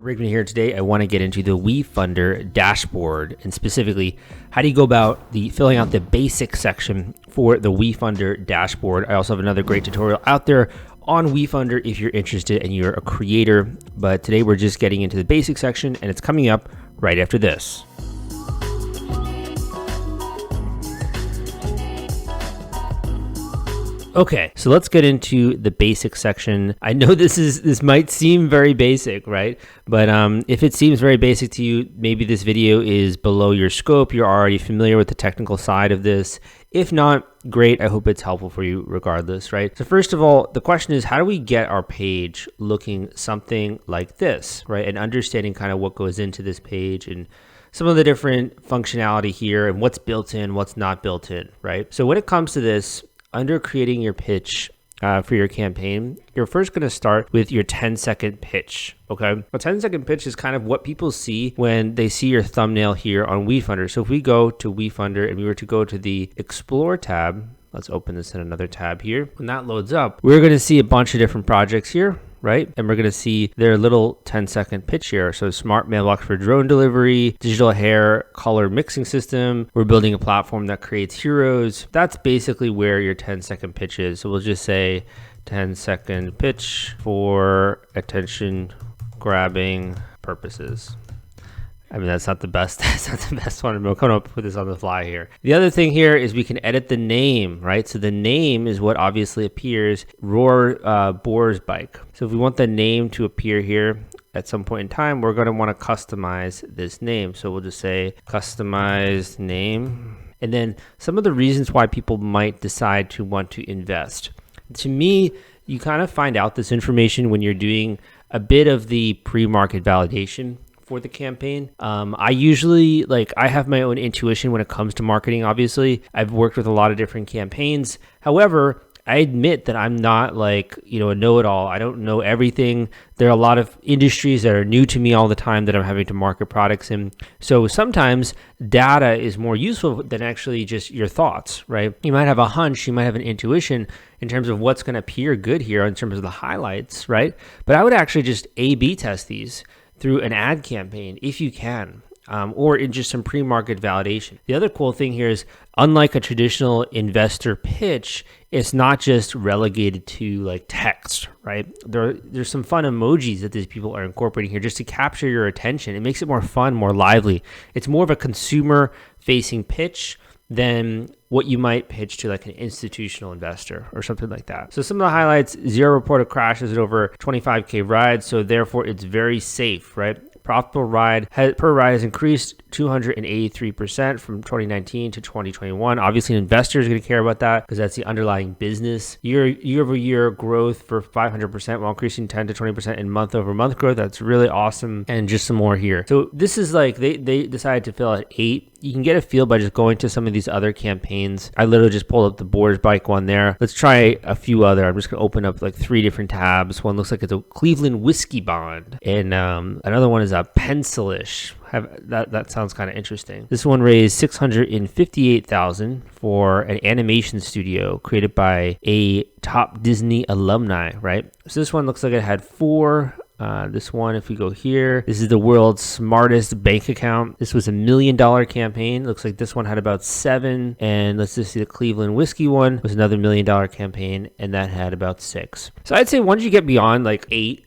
Briggman here. Today I want to get into the WeFunder dashboard, and specifically how do you go about filling out the basic section for the WeFunder dashboard. I also have another great tutorial out there on WeFunder if you're interested and you're a creator, but today we're just getting into the basic section and it's coming up right after this. Okay, so let's get into the basic section. I know this might seem very basic, right? But if it seems very basic to you, maybe this video is below your scope. You're already familiar with the technical side of this. If not, great. I hope it's helpful for you regardless, right? So first of all, the question is, how do we get our page looking something like this, right? And understanding kind of what goes into this page and some of the different functionality here and what's built in, what's not built in, right? So when it comes to this, under creating your pitch for your campaign, you're first going to start with your 10-second pitch, okay? A 10-second pitch is kind of what people see when they see your thumbnail here on WeFunder. So if we go to WeFunder and we were to go to the Explore tab, let's open this in another tab here. When that loads up, we're going to see a bunch of different projects here, right? And we're going to see their little 10-second pitch here. So smart mailbox for drone delivery, digital hair color mixing system. We're building a platform that creates heroes. That's basically where your 10-second pitch is. So we'll just say 10-second pitch for attention grabbing purposes. I mean, that's not the best. That's not the best one. I'm coming up with this on the fly here. The other thing here is we can edit the name, right? So the name is what obviously appears, Roar Boar's Bike. So if we want the name to appear here at some point in time, we're going to want to customize this name. So we'll just say customized name. And then some of the reasons why people might decide to want to invest. To me, you kind of find out this information when you're doing a bit of the pre-market validation for the campaign. I usually, I have my own intuition when it comes to marketing. Obviously, I've worked with a lot of different campaigns. However, I admit that I'm not a know-it-all. I don't know everything. There are a lot of industries that are new to me all the time that I'm having to market products in. So sometimes data is more useful than actually just your thoughts, right? You might have a hunch, you might have an intuition in terms of what's going to appear good here in terms of the highlights, right? But I would actually just A/B test these through an ad campaign if you can, or in just some pre-market validation. The other cool thing here is, unlike a traditional investor pitch, it's not just relegated to text, right? There's some fun emojis that these people are incorporating here just to capture your attention. It makes it more fun, more lively. It's more of a consumer-facing pitch than what you might pitch to an institutional investor or something like that. So some of the highlights: 0 reported crashes at over 25K rides, so therefore it's very safe, right? Profitable per ride has increased 283% from 2019 to 2021. Obviously, investors are going to care about that because that's the underlying business. Year-over-year growth for 500% while increasing 10 to 20% in month-over-month growth. That's really awesome. And just some more here. So this is they decided to fill at 8. You can get a feel by just going to some of these other campaigns. I literally just pulled up the Boar's Bike one there. Let's try a few other. I'm just going to open up 3 different tabs. One looks like it's a Cleveland whiskey bond, and another one is a Pencilish. That sounds kind of interesting. This one raised $658,000 for an animation studio created by a top Disney alumni, right? So this one looks like it had 4. This one, if we go here, this is the world's smartest bank account. This was $1 million campaign. Looks like this one had about 7. And let's just see, the Cleveland whiskey one was another $1 million campaign, and that had about 6. So I'd say once you get beyond 8,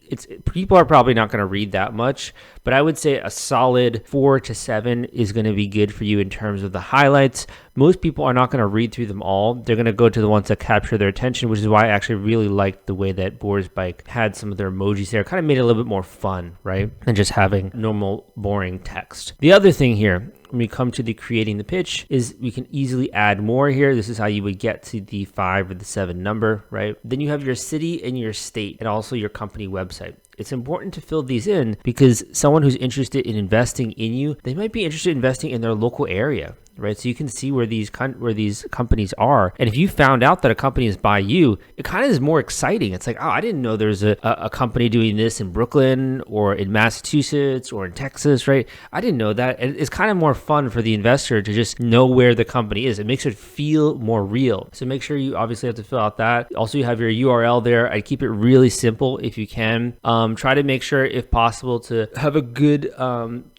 people are probably not going to read that much, but I would say a solid 4 to 7 is going to be good for you in terms of the highlights. Most people are not going to read through them all. They're going to go to the ones that capture their attention, which is why I actually really liked the way that Boar's Bike had some of their emojis there. It kind of made it a little bit more fun, right? Than just having normal, boring text. The other thing here, when we come to the creating the pitch, is we can easily add more here. This is how you would get to the 5 or the 7 number, right? Then you have your city and your state and also your company website. It's important to fill these in because someone who's interested in investing in you, they might be interested in investing in their local area, right? So you can see where these companies are. And if you found out that a company is by you, it kind of is more exciting. It's like, oh, I didn't know there's a company doing this in Brooklyn or in Massachusetts or in Texas, right? I didn't know that. And it's kind of more fun for the investor to just know where the company is. It makes it feel more real. So make sure you obviously have to fill out that. Also, you have your URL there. I keep it really simple if you can. Try to make sure, if possible, to have a good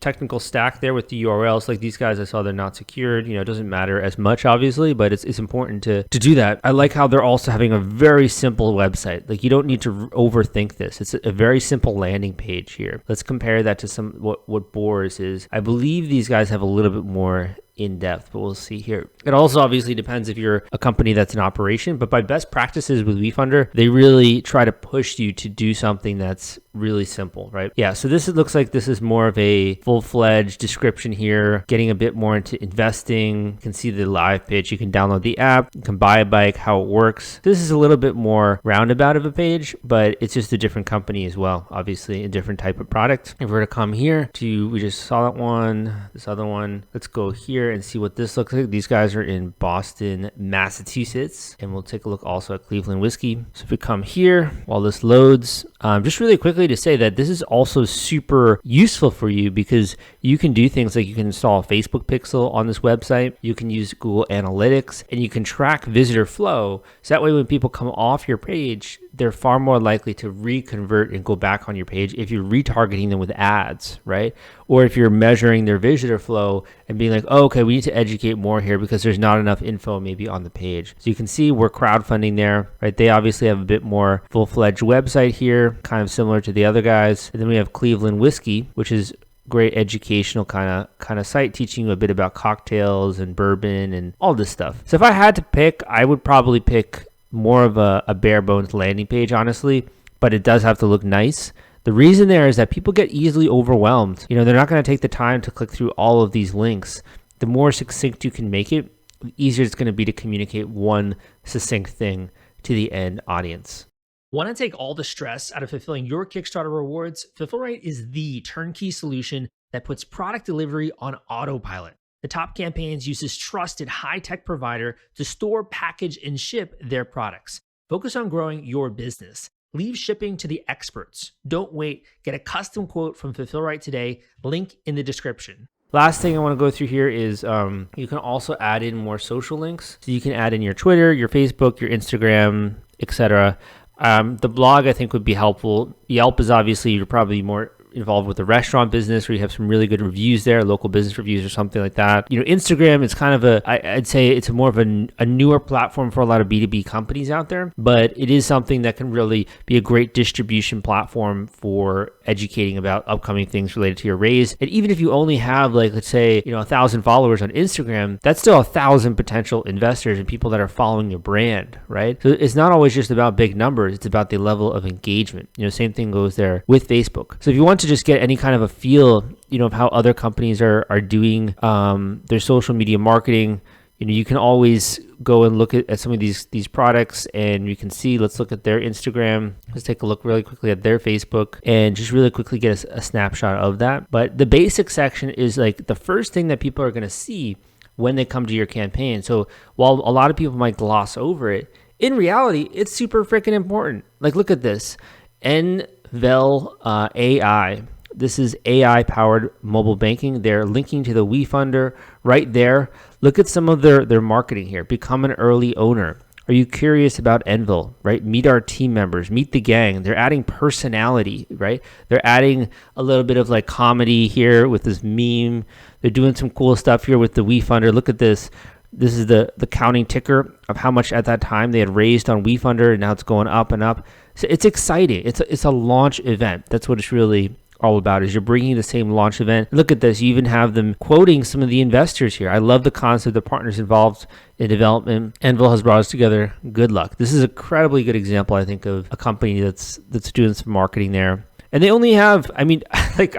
technical stack there with the URLs. Like these guys, I saw they're not secured. It doesn't matter as much, obviously, but it's important to do that. I like how they're also having a very simple website. Like you don't need to overthink this. It's a very simple landing page here. Let's compare that to what Boar's is. I believe these guys have a little bit more in depth, but we'll see here. It also obviously depends if you're a company that's in operation, but by best practices with WeFunder, they really try to push you to do something that's really simple, right? Yeah, so looks like this is more of a full-fledged description here, getting a bit more into investing. You can see the live pitch. You can download the app. You can buy a bike, how it works. This is a little bit more roundabout of a page, but it's just a different company as well, obviously a different type of product. If we're to come here we just saw that one, this other one, let's go here and see what this looks like. These guys are in Boston, Massachusetts, and we'll take a look also at Cleveland whiskey. So if we come here while this loads, just really quickly to say that this is also super useful for you because you can do things like you can install a Facebook pixel on this website, you can use Google Analytics, and you can track visitor flow. So that way when people come off your page, they're far more likely to reconvert and go back on your page if you're retargeting them with ads, right? Or if you're measuring their visitor flow and being like, oh, okay, we need to educate more here because there's not enough info maybe on the page. So you can see we're crowdfunding there, right? They obviously have a bit more full-fledged website here, kind of similar to the other guys. And then we have Cleveland Whiskey, which is great educational kind of site, teaching you a bit about cocktails and bourbon and all this stuff. So if I had to pick, I would probably pick more of a bare bones landing page, honestly, but it does have to look nice. The reason there is that people get easily overwhelmed. They're not going to take the time to click through all of these links. The more succinct you can make it, the easier it's going to be to communicate one succinct thing to the end audience. Want to take all the stress out of fulfilling your Kickstarter rewards? Fulfillrite is the turnkey solution that puts product delivery on autopilot. The Top Campaigns uses trusted high-tech provider to store, package, and ship their products. Focus on growing your business. Leave shipping to the experts. Don't wait. Get a custom quote from Fulfillrite today. Link in the description. Last thing I want to go through here is you can also add in more social links. So you can add in your Twitter, your Facebook, your Instagram, etc. The blog I think would be helpful. Yelp is obviously, you're probably more involved with the restaurant business where you have some really good reviews there, local business reviews or something like that. Instagram is kind of I'd say it's more of a newer platform for a lot of B2B companies out there, but it is something that can really be a great distribution platform for educating about upcoming things related to your raise. And even if you only have let's say, 1,000 followers on Instagram, that's still 1,000 potential investors and people that are following your brand, right? So it's not always just about big numbers. It's about the level of engagement. Same thing goes there with Facebook. So if you want to just get any kind of a feel, of how other companies are doing their social media marketing, you can always go and look at some of these products, and you can see, let's look at their Instagram. Let's take a look really quickly at their Facebook and just really quickly get a snapshot of that. But the basic section is the first thing that people are going to see when they come to your campaign. So while a lot of people might gloss over it, in reality, it's super freaking important. Look at this. Envel AI. This is AI-powered mobile banking. They're linking to the WeFunder right there. Look at some of their marketing here. Become an early owner. Are you curious about Envel, right? Meet our team members. Meet the gang. They're adding personality, right? They're adding a little bit of comedy here with this meme. They're doing some cool stuff here with the WeFunder. Look at this. This is the counting ticker of how much at that time they had raised on WeFunder, and now it's going up and up. So it's exciting. It's a launch event. That's what it's really all about, is you're bringing the same launch event. Look at this. You even have them quoting some of the investors here. I love the concept of partners involved in development. Envel has brought us together. Good luck. This is an incredibly good example, I think, of a company that's doing some marketing there. And they only have, I'm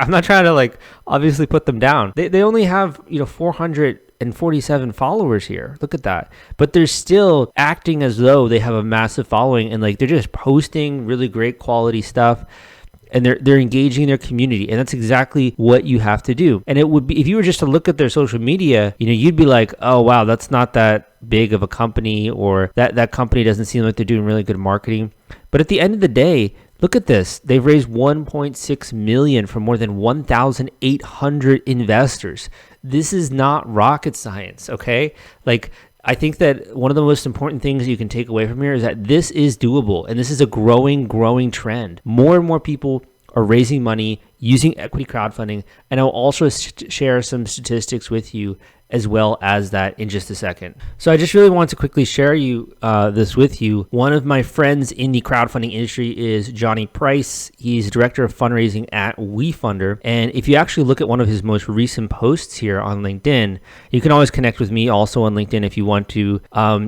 not trying to obviously put them down. They only have, 447 followers here. Look at that. But they're still acting as though they have a massive following, and they're just posting really great quality stuff. and they're engaging their community, and that's exactly what you have to do. And it would be, if you were just to look at their social media, you'd be like, oh wow, that's not that big of a company, or that company doesn't seem like they're doing really good marketing. But at the end of the day, look at this. They've raised 1.6 million from more than 1,800 investors. This is not rocket science, okay? Like, I think that one of the most important things you can take away from here is that this is doable, and this is a growing trend. More and more people are raising money using equity crowdfunding, and I'll also share some statistics with you as well as that in just a second. So I just really want to quickly share this with you. One of my friends in the crowdfunding industry is Johnny Price. He's director of fundraising at WeFunder. And if you actually look at one of his most recent posts here on LinkedIn, you can always connect with me also on LinkedIn if you want to.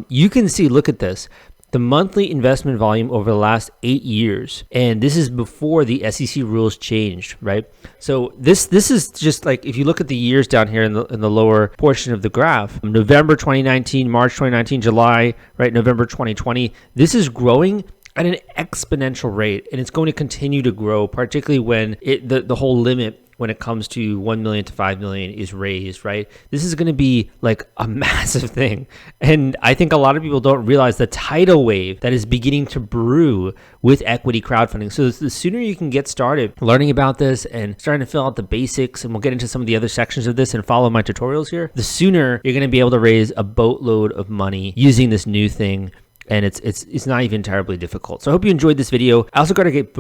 You can see, look at this, the monthly investment volume over the last 8 years. And this is before the SEC rules changed, right? So this is just like, if you look at the years down here in the lower portion of the graph, November 2019, March 2019, July, right, November 2020, this is growing at an exponential rate, and it's going to continue to grow, particularly when the whole limit when it comes to 1 million to 5 million is raised, right? This is going to be like a massive thing. And I think a lot of people don't realize the tidal wave that is beginning to brew with equity crowdfunding. So the sooner you can get started learning about this and starting to fill out the basics, and we'll get into some of the other sections of this and follow my tutorials here, the sooner you're going to be able to raise a boatload of money using this new thing. And it's not even terribly difficult. So I hope you enjoyed this video. I also got a great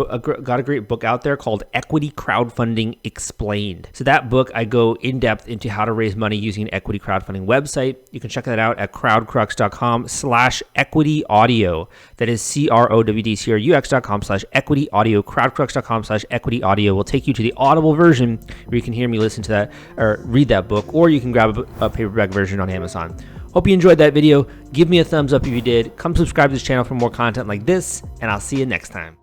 book out there called Equity Crowdfunding Explained. So that book, I go in depth into how to raise money using an equity crowdfunding website. You can check that out at crowdcrux.com/equity audio. That is crowdcrux.com/equity audio. crowdcrux.com/equity audio will take you to the Audible version where you can hear me listen to that or read that book, or you can grab a paperback version on Amazon. Hope you enjoyed that video. Give me a thumbs up if you did. Come subscribe to this channel for more content like this, and I'll see you next time.